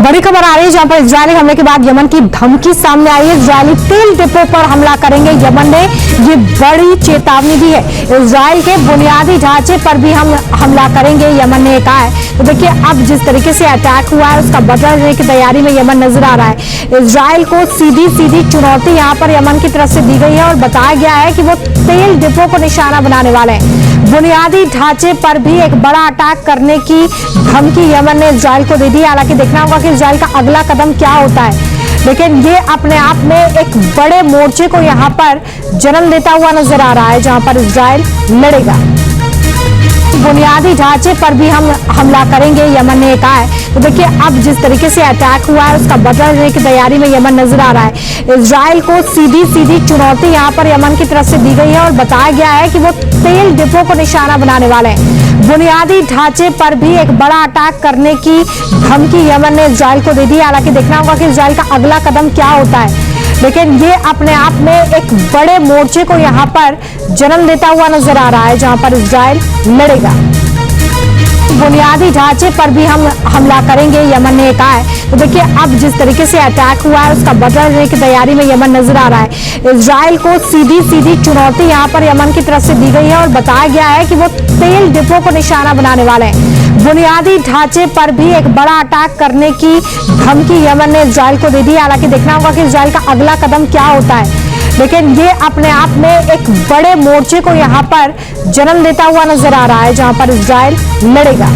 बड़ी खबर आ रही है जहां पर इजरायली हमले के बाद यमन की धमकी सामने आई है। इजरायली तेल डिपो पर हमला करेंगे, यमन ने ये बड़ी चेतावनी दी है। इजरायल के बुनियादी ढांचे पर भी हम हमला करेंगे, यमन ने कहा है। तो देखिए अब जिस तरीके से अटैक हुआ है उसका बदला लेने की तैयारी में यमन नजर आ रहा है। इजरायल को सीधी सीधी चुनौती यहाँ पर यमन की तरफ से दी गई है और बताया गया है कि वो तेल डिपो को निशाना बनाने वाले हैं। बुनियादी ढांचे पर भी एक बड़ा अटैक करने की धमकी यमन ने इजरायल को दे दी। हालांकि देखना होगा कि इजरायल का अगला कदम क्या होता है, लेकिन ये अपने आप में एक बड़े मोर्चे को यहाँ पर जन्म देता हुआ नजर आ रहा है जहां पर इजरायल लड़ेगा। बुनियादी ढांचे पर भी हम हमला करेंगे, यमन ने कहा है। तो देखिए अब जिस तरीके से अटैक हुआ है उसका बदला लेने की तैयारी में यमन नजर आ रहा है। इजरायल को सीधी सीधी चुनौती यहाँ पर यमन की तरफ से दी गई है और बताया गया है कि वो तेल डिपो को निशाना बनाने वाले हैं। बुनियादी ढांचे पर भी एक बड़ा अटैक करने की धमकी यमन ने इजरायल को दे दी। हालांकि देखना होगा कि इजरायल का अगला कदम क्या होता है, लेकिन ये अपने आप में एक बड़े मोर्चे को यहाँ पर जन्म देता हुआ नजर आ रहा है जहां पर इजरायल लड़ेगा। बुनियादी ढांचे पर भी हम हमला करेंगे, यमन ने कहा है। तो देखिए अब जिस तरीके से अटैक हुआ है उसका बदला लेने की तैयारी में यमन नजर आ रहा है। इजरायल को सीधी सीधी चुनौती यहाँ पर यमन की तरफ से दी गई है और बताया गया है कि वो तेल डिपो को निशाना बनाने वाले हैं। बुनियादी ढांचे पर भी एक बड़ा अटैक करने की धमकी यमन ने इजरायल को दे दी। हालांकि देखना होगा कि इजरायल का अगला कदम क्या होता है, लेकिन ये अपने आप में एक बड़े मोर्चे को यहाँ पर जन्म देता हुआ नजर आ रहा है जहां पर इजरायल लड़ेगा।